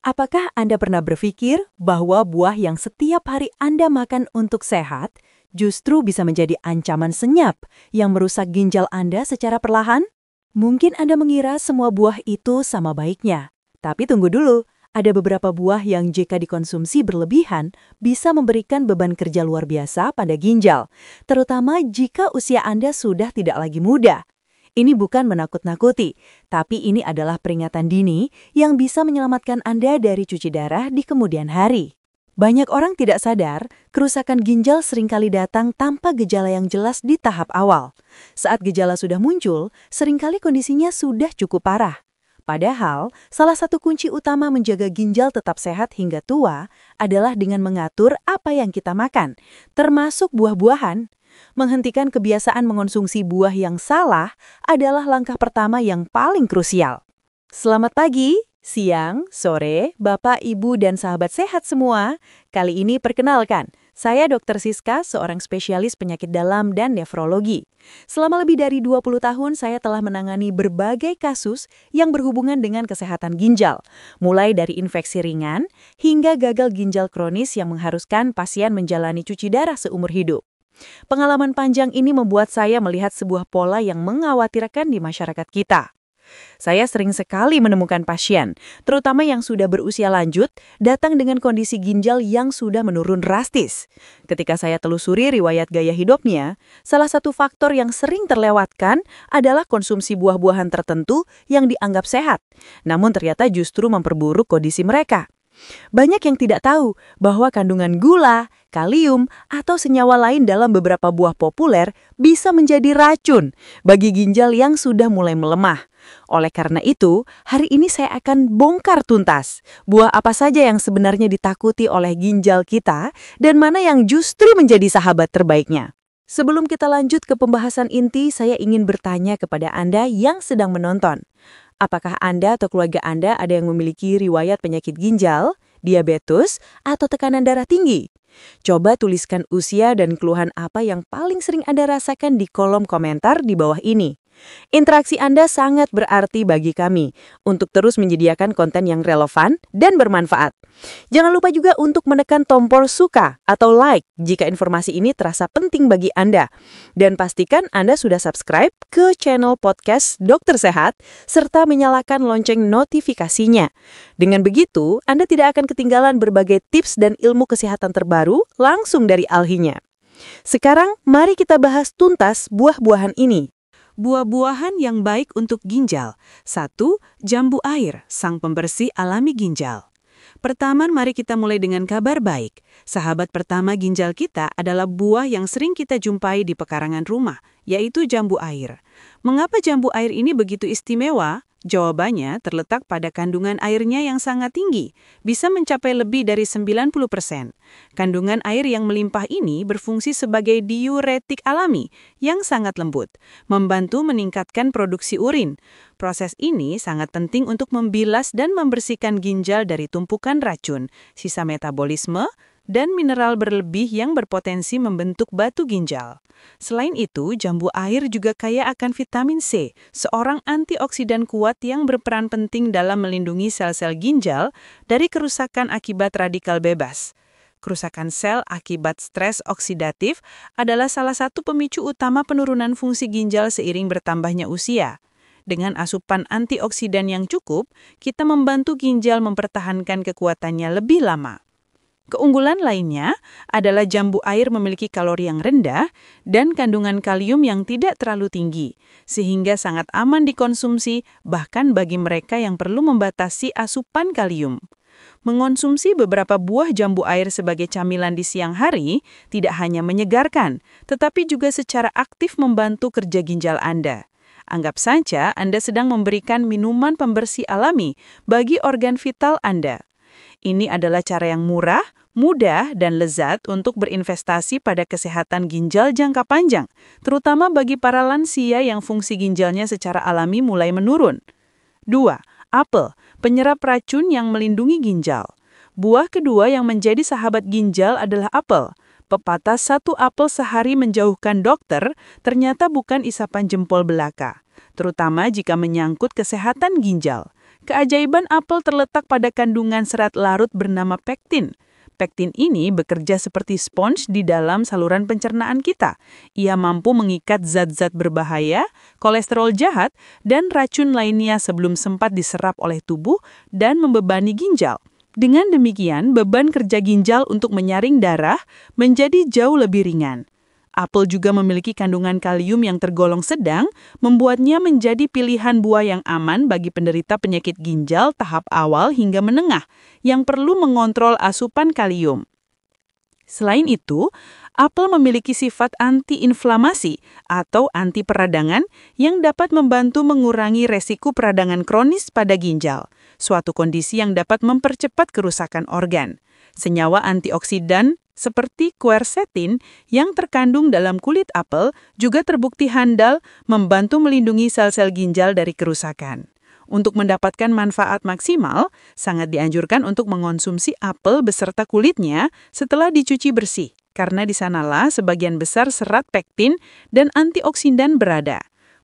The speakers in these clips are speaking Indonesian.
Apakah Anda pernah berpikir bahwa buah yang setiap hari Anda makan untuk sehat justru bisa menjadi ancaman senyap yang merusak ginjal Anda secara perlahan? Mungkin Anda mengira semua buah itu sama baiknya. Tapi tunggu dulu, ada beberapa buah yang jika dikonsumsi berlebihan bisa memberikan beban kerja luar biasa pada ginjal, terutama jika usia Anda sudah tidak lagi muda. Ini bukan menakut-nakuti, tapi ini adalah peringatan dini yang bisa menyelamatkan Anda dari cuci darah di kemudian hari. Banyak orang tidak sadar, kerusakan ginjal seringkali datang tanpa gejala yang jelas di tahap awal. Saat gejala sudah muncul, seringkali kondisinya sudah cukup parah. Padahal, salah satu kunci utama menjaga ginjal tetap sehat hingga tua adalah dengan mengatur apa yang kita makan, termasuk buah-buahan. Menghentikan kebiasaan mengonsumsi buah yang salah adalah langkah pertama yang paling krusial. Selamat pagi, siang, sore, Bapak, Ibu, dan sahabat sehat semua. Kali ini perkenalkan, saya Dr. Siska, seorang spesialis penyakit dalam dan nefrologi. Selama lebih dari 20 tahun, saya telah menangani berbagai kasus yang berhubungan dengan kesehatan ginjal, mulai dari infeksi ringan hingga gagal ginjal kronis yang mengharuskan pasien menjalani cuci darah seumur hidup. Pengalaman panjang ini membuat saya melihat sebuah pola yang mengkhawatirkan di masyarakat kita. Saya sering sekali menemukan pasien, terutama yang sudah berusia lanjut, datang dengan kondisi ginjal yang sudah menurun drastis. Ketika saya telusuri riwayat gaya hidupnya, salah satu faktor yang sering terlewatkan adalah konsumsi buah-buahan tertentu yang dianggap sehat, namun ternyata justru memperburuk kondisi mereka. Banyak yang tidak tahu bahwa kandungan gula, kalium, atau senyawa lain dalam beberapa buah populer bisa menjadi racun bagi ginjal yang sudah mulai melemah. Oleh karena itu, hari ini saya akan bongkar tuntas buah apa saja yang sebenarnya ditakuti oleh ginjal kita dan mana yang justru menjadi sahabat terbaiknya. Sebelum kita lanjut ke pembahasan inti, saya ingin bertanya kepada Anda yang sedang menonton. Apakah Anda atau keluarga Anda ada yang memiliki riwayat penyakit ginjal, diabetes, atau tekanan darah tinggi? Coba tuliskan usia dan keluhan apa yang paling sering Anda rasakan di kolom komentar di bawah ini. Interaksi Anda sangat berarti bagi kami untuk terus menyediakan konten yang relevan dan bermanfaat. Jangan lupa juga untuk menekan tombol suka atau like jika informasi ini terasa penting bagi Anda. Dan pastikan Anda sudah subscribe ke channel podcast Dokter Sehat serta menyalakan lonceng notifikasinya. Dengan begitu, Anda tidak akan ketinggalan berbagai tips dan ilmu kesehatan terbaru langsung dari ahlinya. Sekarang, mari kita bahas tuntas buah-buahan ini. Buah-buahan yang baik untuk ginjal. 1. Jambu air, sang pembersih alami ginjal. Pertama, mari kita mulai dengan kabar baik. Sahabat pertama ginjal kita adalah buah yang sering kita jumpai di pekarangan rumah, yaitu jambu air. Mengapa jambu air ini begitu istimewa? Jawabannya terletak pada kandungan airnya yang sangat tinggi, bisa mencapai lebih dari 90%. Kandungan air yang melimpah ini berfungsi sebagai diuretik alami yang sangat lembut, membantu meningkatkan produksi urin. Proses ini sangat penting untuk membilas dan membersihkan ginjal dari tumpukan racun, sisa metabolisme, dan mineral berlebih yang berpotensi membentuk batu ginjal. Selain itu, jambu air juga kaya akan vitamin C, seorang antioksidan kuat yang berperan penting dalam melindungi sel-sel ginjal dari kerusakan akibat radikal bebas. Kerusakan sel akibat stres oksidatif adalah salah satu pemicu utama penurunan fungsi ginjal seiring bertambahnya usia. Dengan asupan antioksidan yang cukup, kita membantu ginjal mempertahankan kekuatannya lebih lama. Keunggulan lainnya adalah jambu air memiliki kalori yang rendah dan kandungan kalium yang tidak terlalu tinggi, sehingga sangat aman dikonsumsi bahkan bagi mereka yang perlu membatasi asupan kalium. Mengonsumsi beberapa buah jambu air sebagai camilan di siang hari tidak hanya menyegarkan, tetapi juga secara aktif membantu kerja ginjal Anda. Anggap saja Anda sedang memberikan minuman pembersih alami bagi organ vital Anda. Ini adalah cara yang murah, mudah, dan lezat untuk berinvestasi pada kesehatan ginjal jangka panjang, terutama bagi para lansia yang fungsi ginjalnya secara alami mulai menurun. 2. Apel, penyerap racun yang melindungi ginjal. Buah kedua yang menjadi sahabat ginjal adalah apel. Pepatah 1 apel sehari menjauhkan dokter ternyata bukan isapan jempol belaka, terutama jika menyangkut kesehatan ginjal. Keajaiban apel terletak pada kandungan serat larut bernama pektin. Pektin ini bekerja seperti spons di dalam saluran pencernaan kita. Ia mampu mengikat zat-zat berbahaya, kolesterol jahat, dan racun lainnya sebelum sempat diserap oleh tubuh dan membebani ginjal. Dengan demikian, beban kerja ginjal untuk menyaring darah menjadi jauh lebih ringan. Apel juga memiliki kandungan kalium yang tergolong sedang, membuatnya menjadi pilihan buah yang aman bagi penderita penyakit ginjal tahap awal hingga menengah, yang perlu mengontrol asupan kalium. Selain itu, apel memiliki sifat anti-inflamasi atau anti peradangan yang dapat membantu mengurangi resiko peradangan kronis pada ginjal, suatu kondisi yang dapat mempercepat kerusakan organ. Senyawa antioksidan seperti quercetin yang terkandung dalam kulit apel juga terbukti handal membantu melindungi sel-sel ginjal dari kerusakan. Untuk mendapatkan manfaat maksimal, sangat dianjurkan untuk mengonsumsi apel beserta kulitnya setelah dicuci bersih, karena di sanalah sebagian besar serat pektin dan antioksidan berada.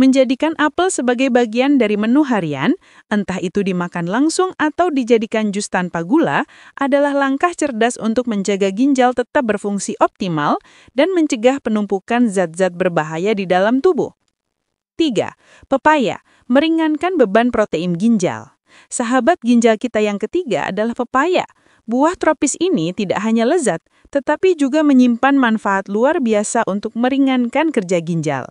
Menjadikan apel sebagai bagian dari menu harian, entah itu dimakan langsung atau dijadikan jus tanpa gula, adalah langkah cerdas untuk menjaga ginjal tetap berfungsi optimal dan mencegah penumpukan zat-zat berbahaya di dalam tubuh. 3. Pepaya, meringankan beban protein ginjal. Sahabat ginjal kita yang ketiga adalah pepaya. Buah tropis ini tidak hanya lezat, tetapi juga menyimpan manfaat luar biasa untuk meringankan kerja ginjal.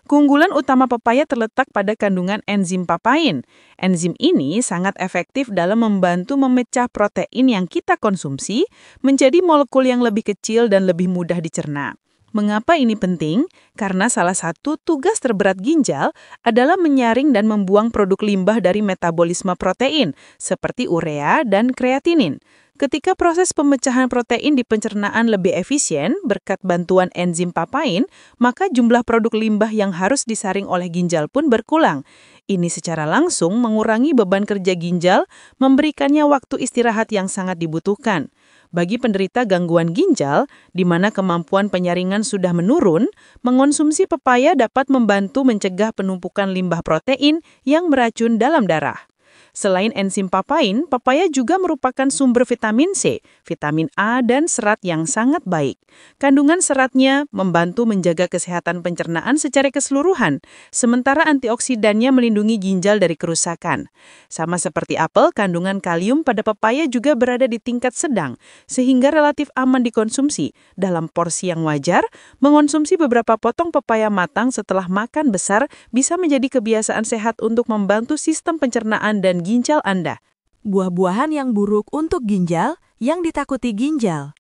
Keunggulan utama pepaya terletak pada kandungan enzim papain. Enzim ini sangat efektif dalam membantu memecah protein yang kita konsumsi menjadi molekul yang lebih kecil dan lebih mudah dicerna. Mengapa ini penting? Karena salah satu tugas terberat ginjal adalah menyaring dan membuang produk limbah dari metabolisme protein, seperti urea dan kreatinin. Ketika proses pemecahan protein di pencernaan lebih efisien berkat bantuan enzim papain, maka jumlah produk limbah yang harus disaring oleh ginjal pun berkurang. Ini secara langsung mengurangi beban kerja ginjal, memberikannya waktu istirahat yang sangat dibutuhkan. Bagi penderita gangguan ginjal, di mana kemampuan penyaringan sudah menurun, mengonsumsi pepaya dapat membantu mencegah penumpukan limbah protein yang beracun dalam darah. Selain enzim papain, pepaya juga merupakan sumber vitamin C, vitamin A, dan serat yang sangat baik. Kandungan seratnya membantu menjaga kesehatan pencernaan secara keseluruhan, sementara antioksidannya melindungi ginjal dari kerusakan. Sama seperti apel, kandungan kalium pada pepaya juga berada di tingkat sedang, sehingga relatif aman dikonsumsi. Dalam porsi yang wajar, mengonsumsi beberapa potong pepaya matang setelah makan besar bisa menjadi kebiasaan sehat untuk membantu sistem pencernaan dan ginjal Anda. Buah-buahan yang buruk untuk ginjal yang ditakuti ginjal.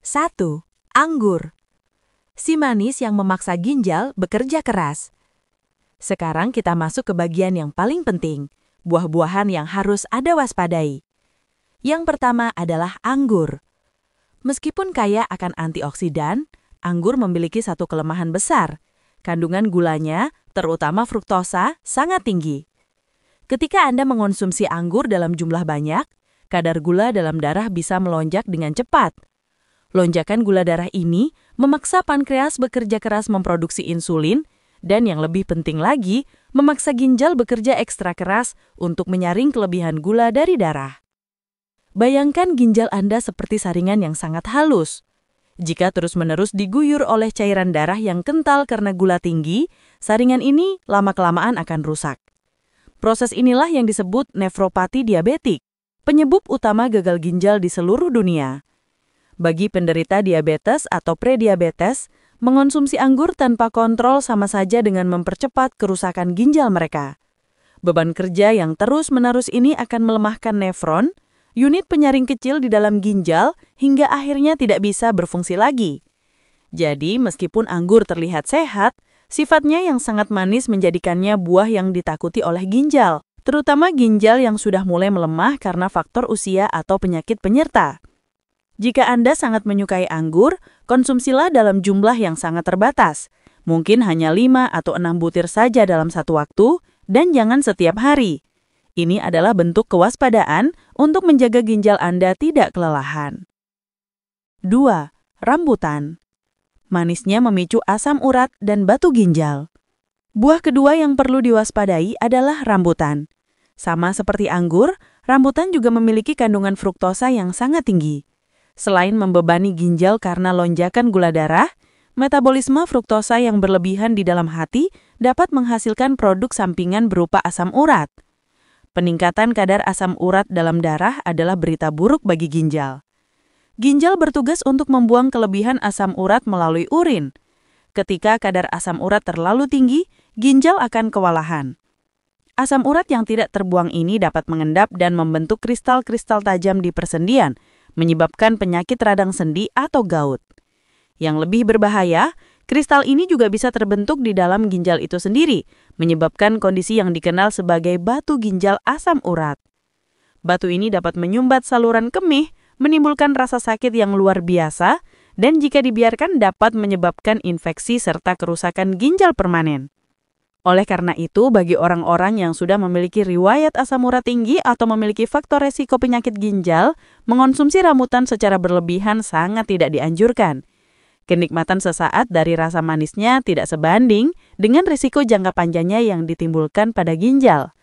1. Anggur. Si manis yang memaksa ginjal bekerja keras. Sekarang kita masuk ke bagian yang paling penting, buah-buahan yang harus Anda waspadai. Yang pertama adalah anggur. Meskipun kaya akan antioksidan, anggur memiliki satu kelemahan besar. Kandungan gulanya, terutama fruktosa, sangat tinggi. Ketika Anda mengonsumsi anggur dalam jumlah banyak, kadar gula dalam darah bisa melonjak dengan cepat. Lonjakan gula darah ini memaksa pankreas bekerja keras memproduksi insulin, dan yang lebih penting lagi, memaksa ginjal bekerja ekstra keras untuk menyaring kelebihan gula dari darah. Bayangkan ginjal Anda seperti saringan yang sangat halus. Jika terus-menerus diguyur oleh cairan darah yang kental karena gula tinggi, saringan ini lama-kelamaan akan rusak. Proses inilah yang disebut nefropati diabetik, penyebab utama gagal ginjal di seluruh dunia. Bagi penderita diabetes atau prediabetes, mengonsumsi anggur tanpa kontrol sama saja dengan mempercepat kerusakan ginjal mereka. Beban kerja yang terus-menerus ini akan melemahkan nefron, unit penyaring kecil di dalam ginjal, hingga akhirnya tidak bisa berfungsi lagi. Jadi, meskipun anggur terlihat sehat, sifatnya yang sangat manis menjadikannya buah yang ditakuti oleh ginjal, terutama ginjal yang sudah mulai melemah karena faktor usia atau penyakit penyerta. Jika Anda sangat menyukai anggur, konsumsilah dalam jumlah yang sangat terbatas. Mungkin hanya 5 atau 6 butir saja dalam satu waktu, dan jangan setiap hari. Ini adalah bentuk kewaspadaan untuk menjaga ginjal Anda tidak kelelahan. 2. Rambutan. Manisnya memicu asam urat dan batu ginjal. Buah kedua yang perlu diwaspadai adalah rambutan. Sama seperti anggur, rambutan juga memiliki kandungan fruktosa yang sangat tinggi. Selain membebani ginjal karena lonjakan gula darah, metabolisme fruktosa yang berlebihan di dalam hati dapat menghasilkan produk sampingan berupa asam urat. Peningkatan kadar asam urat dalam darah adalah berita buruk bagi ginjal. Ginjal bertugas untuk membuang kelebihan asam urat melalui urin. Ketika kadar asam urat terlalu tinggi, ginjal akan kewalahan. Asam urat yang tidak terbuang ini dapat mengendap dan membentuk kristal-kristal tajam di persendian, menyebabkan penyakit radang sendi atau gout. Yang lebih berbahaya, kristal ini juga bisa terbentuk di dalam ginjal itu sendiri, menyebabkan kondisi yang dikenal sebagai batu ginjal asam urat. Batu ini dapat menyumbat saluran kemih, menimbulkan rasa sakit yang luar biasa, dan jika dibiarkan dapat menyebabkan infeksi serta kerusakan ginjal permanen. Oleh karena itu, bagi orang-orang yang sudah memiliki riwayat asam urat tinggi atau memiliki faktor resiko penyakit ginjal, mengonsumsi rambutan secara berlebihan sangat tidak dianjurkan. Kenikmatan sesaat dari rasa manisnya tidak sebanding dengan risiko jangka panjangnya yang ditimbulkan pada ginjal.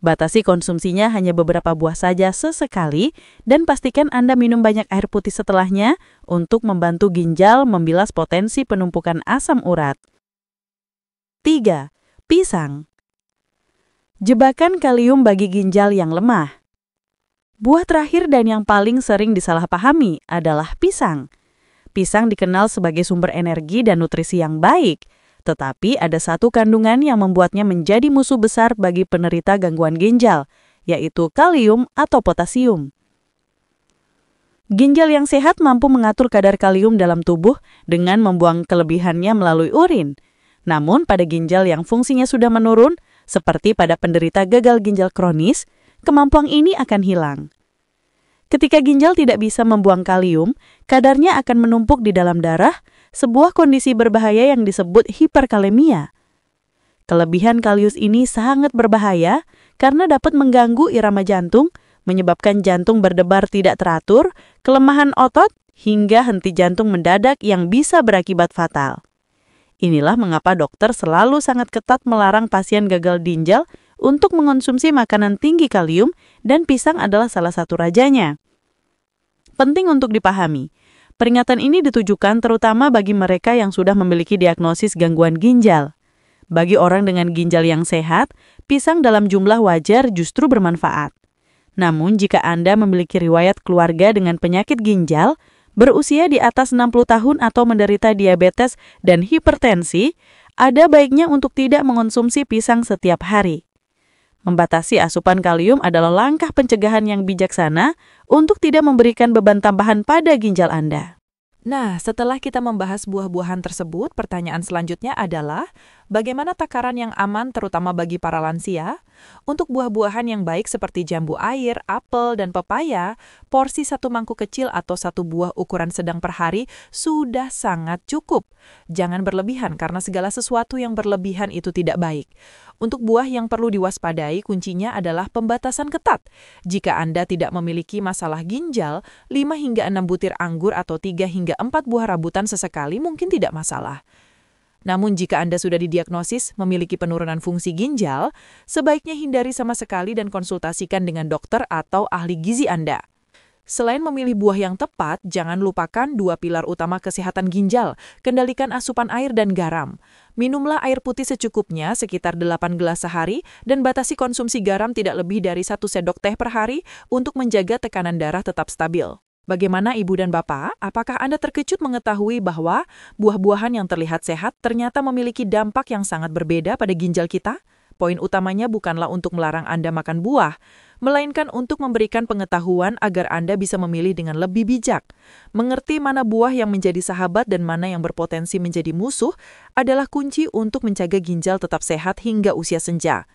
Batasi konsumsinya hanya beberapa buah saja sesekali dan pastikan Anda minum banyak air putih setelahnya untuk membantu ginjal membilas potensi penumpukan asam urat. 3. Pisang. Jebakan kalium bagi ginjal yang lemah. Buah terakhir dan yang paling sering disalahpahami adalah pisang. Pisang dikenal sebagai sumber energi dan nutrisi yang baik, tetapi ada satu kandungan yang membuatnya menjadi musuh besar bagi penderita gangguan ginjal, yaitu kalium atau potasium. Ginjal yang sehat mampu mengatur kadar kalium dalam tubuh dengan membuang kelebihannya melalui urin. Namun pada ginjal yang fungsinya sudah menurun, seperti pada penderita gagal ginjal kronis, kemampuan ini akan hilang. Ketika ginjal tidak bisa membuang kalium, kadarnya akan menumpuk di dalam darah, sebuah kondisi berbahaya yang disebut hiperkalemia. Kelebihan kalium ini sangat berbahaya karena dapat mengganggu irama jantung, menyebabkan jantung berdebar tidak teratur, kelemahan otot, hingga henti jantung mendadak yang bisa berakibat fatal. Inilah mengapa dokter selalu sangat ketat melarang pasien gagal ginjal untuk mengonsumsi makanan tinggi kalium dan pisang adalah salah satu rajanya. Penting untuk dipahami, peringatan ini ditujukan terutama bagi mereka yang sudah memiliki diagnosis gangguan ginjal. Bagi orang dengan ginjal yang sehat, pisang dalam jumlah wajar justru bermanfaat. Namun jika Anda memiliki riwayat keluarga dengan penyakit ginjal, berusia di atas 60 tahun atau menderita diabetes dan hipertensi, ada baiknya untuk tidak mengonsumsi pisang setiap hari. Membatasi asupan kalium adalah langkah pencegahan yang bijaksana untuk tidak memberikan beban tambahan pada ginjal Anda. Nah, setelah kita membahas buah-buahan tersebut, pertanyaan selanjutnya adalah, bagaimana takaran yang aman terutama bagi para lansia? Untuk buah-buahan yang baik seperti jambu air, apel, dan pepaya, porsi satu mangkuk kecil atau satu buah ukuran sedang per hari sudah sangat cukup. Jangan berlebihan karena segala sesuatu yang berlebihan itu tidak baik. Untuk buah yang perlu diwaspadai, kuncinya adalah pembatasan ketat. Jika Anda tidak memiliki masalah ginjal, 5 hingga 6 butir anggur atau 3 hingga 4 buah rambutan sesekali mungkin tidak masalah. Namun jika Anda sudah didiagnosis memiliki penurunan fungsi ginjal, sebaiknya hindari sama sekali dan konsultasikan dengan dokter atau ahli gizi Anda. Selain memilih buah yang tepat, jangan lupakan 2 pilar utama kesehatan ginjal, kendalikan asupan air dan garam. Minumlah air putih secukupnya, sekitar 8 gelas sehari, dan batasi konsumsi garam tidak lebih dari 1 sendok teh per hari untuk menjaga tekanan darah tetap stabil. Bagaimana Ibu dan Bapak? Apakah Anda terkejut mengetahui bahwa buah-buahan yang terlihat sehat ternyata memiliki dampak yang sangat berbeda pada ginjal kita? Poin utamanya bukanlah untuk melarang Anda makan buah, melainkan untuk memberikan pengetahuan agar Anda bisa memilih dengan lebih bijak. Mengerti mana buah yang menjadi sahabat dan mana yang berpotensi menjadi musuh adalah kunci untuk menjaga ginjal tetap sehat hingga usia senja.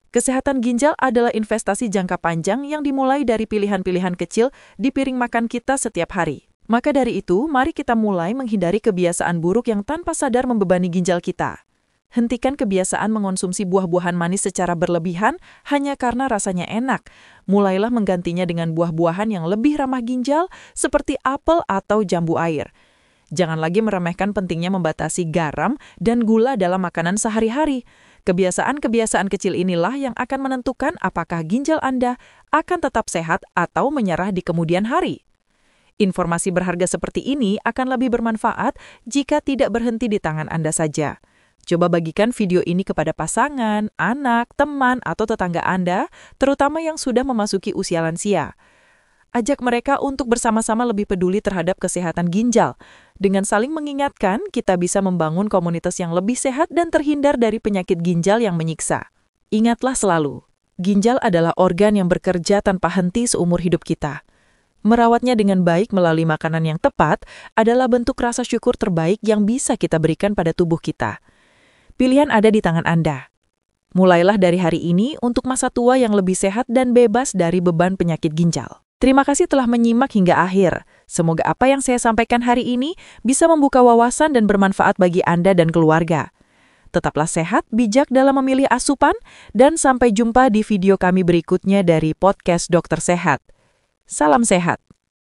Kesehatan ginjal adalah investasi jangka panjang yang dimulai dari pilihan-pilihan kecil di piring makan kita setiap hari. Maka dari itu, mari kita mulai menghindari kebiasaan buruk yang tanpa sadar membebani ginjal kita. Hentikan kebiasaan mengonsumsi buah-buahan manis secara berlebihan hanya karena rasanya enak. Mulailah menggantinya dengan buah-buahan yang lebih ramah ginjal seperti apel atau jambu air. Jangan lagi meremehkan pentingnya membatasi garam dan gula dalam makanan sehari-hari. Kebiasaan-kebiasaan kecil inilah yang akan menentukan apakah ginjal Anda akan tetap sehat atau menyerah di kemudian hari. Informasi berharga seperti ini akan lebih bermanfaat jika tidak berhenti di tangan Anda saja. Coba bagikan video ini kepada pasangan, anak, teman, atau tetangga Anda, terutama yang sudah memasuki usia lansia. Ajak mereka untuk bersama-sama lebih peduli terhadap kesehatan ginjal. Dengan saling mengingatkan, kita bisa membangun komunitas yang lebih sehat dan terhindar dari penyakit ginjal yang menyiksa. Ingatlah selalu, ginjal adalah organ yang bekerja tanpa henti seumur hidup kita. Merawatnya dengan baik melalui makanan yang tepat adalah bentuk rasa syukur terbaik yang bisa kita berikan pada tubuh kita. Pilihan ada di tangan Anda. Mulailah dari hari ini untuk masa tua yang lebih sehat dan bebas dari beban penyakit ginjal. Terima kasih telah menyimak hingga akhir. Semoga apa yang saya sampaikan hari ini bisa membuka wawasan dan bermanfaat bagi Anda dan keluarga. Tetaplah sehat, bijak dalam memilih asupan, dan sampai jumpa di video kami berikutnya dari Podcast Dokter Sehat. Salam sehat.